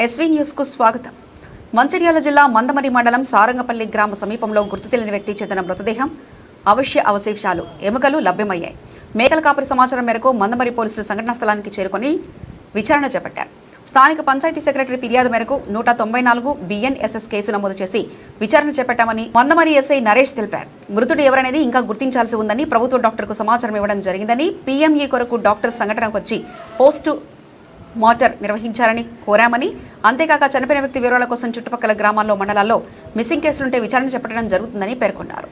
SV news కు స్వాగతం. మంచిర్యాల జిల్లా మందమరి మండలం సారంగపల్లి గ్రామ సమీపంలో గుర్తు తెలియని వ్యక్తి చెందిన మృతదేహం అవశేషాలు ఎముకలు లభ్యమయ్యాయి. మేకల కాపరి సమాచారం మేరకు మందమరి పోలీసులు సంఘటనా స్థలానికి చేరుకొని విచారణ చేపట్టారు. స్థానిక పంచాయతీ సెక్రటరీ ఫిర్యాదు మేరకు 194 BNSS కేసు నమోదు చేసి విచారణ చేపట్టామని మందమరి ఎస్ఐ నరేష్ తెలిపారు. మృతుడు ఎవరనేది ఇంకా గుర్తించాల్సి ఉందని ప్రభుత్వ డాక్టర్కు సమాచారం ఇవ్వడం జరిగిందని, PME కొరకు డాక్టర్ సంఘటనకు వచ్చి పోస్టు మార్టర్ నిర్వహించాలని కోరామని, అంతేకాక చనిపోయిన వ్యక్తి వివరాల కోసం చుట్టుపక్కల గ్రామాల్లో మండలాల్లో మిస్సింగ్ కేసులుంటే విచారణ చేపట్టడం జరుగుతుందని పేర్కొన్నారు.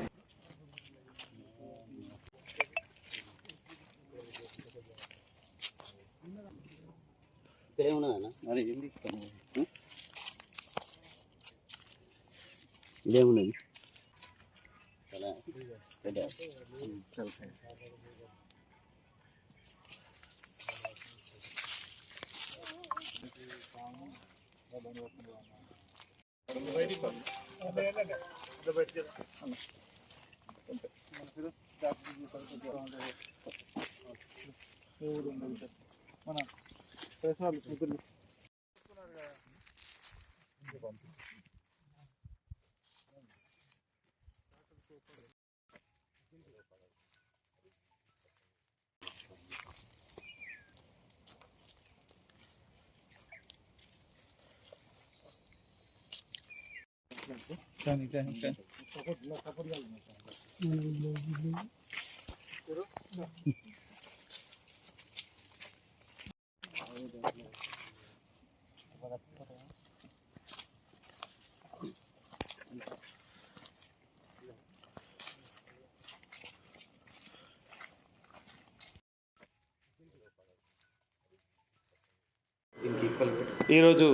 ఈరోజు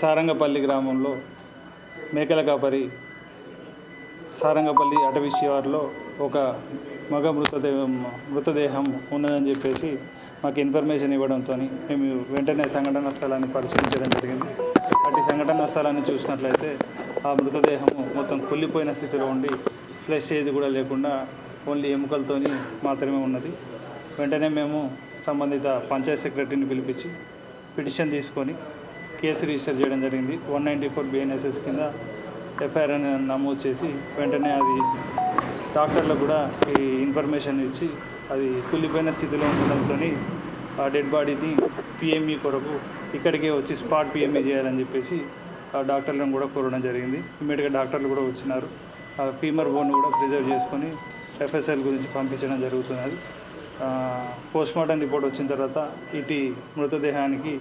సారంగపల్లి గ్రామంలో మేకల కాపరి సారంగపల్లి అటవీ శివారులో ఒక మగ మృతదేహం ఉన్నదని చెప్పేసి మాకు ఇన్ఫర్మేషన్ ఇవ్వడంతో మేము వెంటనే సంఘటన స్థలాన్ని పరిశీలించడం జరిగింది. అటు సంఘటన స్థలాన్ని చూసినట్లయితే ఆ మృతదేహము మొత్తం కుళ్ళిపోయిన స్థితిలో ఉండి ఫ్లెష్ ఏది కూడా లేకుండా ఓన్లీ ఎముకలతో మాత్రమే ఉన్నది. వెంటనే మేము సంబంధిత పంచాయత్ సెక్రటరీని పిలిపించి పిటిషన్ తీసుకొని కేసు రిజిస్టర్ చేయడం జరిగింది. 194 BNSS కింద FIR నమోదు చేసి వెంటనే అది డాక్టర్లకు కూడా ఈ ఇన్ఫర్మేషన్ ఇచ్చి అది కుళ్ళిపోయిన స్థితిలో ఉండడంతో ఆ డెడ్ బాడీని PME కొరకు ఇక్కడికే వచ్చి స్పాట్ PME చేయాలని చెప్పేసి ఆ డాక్టర్లను కూడా కోరడం జరిగింది. ఇమ్మీడియట్గా డాక్టర్లు కూడా వచ్చినారు. ఆ ఫీమర్ బోన్ కూడా ప్రిజర్వ్ చేసుకొని FSL గురించి పంపించడం జరుగుతున్నది. పోస్ట్మార్టం రిపోర్ట్ వచ్చిన తర్వాత ఇటు మృతదేహానికి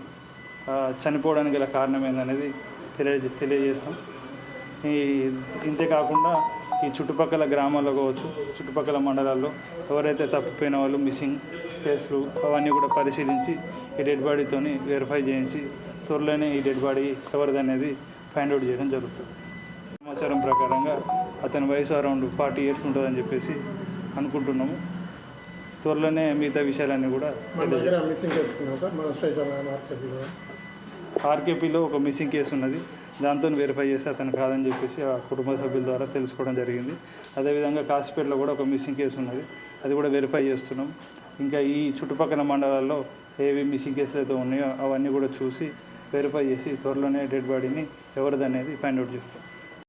చనిపోవడానికి గల కారణం ఏందనేది తెలియజేస్తాం. ఇంతేకాకుండా ఈ చుట్టుపక్కల గ్రామాల్లో కావచ్చు, చుట్టుపక్కల మండలాల్లో ఎవరైతే తప్పిపోయిన వాళ్ళు మిస్సింగ్ కేసులు అవన్నీ కూడా పరిశీలించి ఈ డెడ్ బాడీతో వెరిఫై చేయించి త్వరలోనే ఈ డెడ్ బాడీ ఎవరిదనేది ఫైండ్ అవుట్ చేయడం జరుగుతుంది. సమాచారం ప్రకారంగా అతని వయసు అరౌండ్ 40 years ఉంటుందని చెప్పేసి అనుకుంటున్నాము. త్వరలోనే మిగతా విషయాలన్నీ కూడా RKPలో ఒక మిస్సింగ్ కేసు ఉన్నది. దాంతో వెరిఫై చేసి అతను కాదని చెప్పేసి ఆ కుటుంబ సభ్యుల ద్వారా తెలుసుకోవడం జరిగింది. అదేవిధంగా కాసిపేటలో కూడా ఒక మిస్సింగ్ కేసు ఉన్నది, అది కూడా వెరిఫై చేస్తున్నాం. ఇంకా ఈ చుట్టుపక్కల మండలాల్లో ఏవి మిస్సింగ్ కేసులు అయితే ఉన్నాయో అవన్నీ కూడా చూసి వెరిఫై చేసి త్వరలోనే డెడ్ బాడీని ఎవరిదనేది ఫైండ్ అవుట్ చేస్తాం.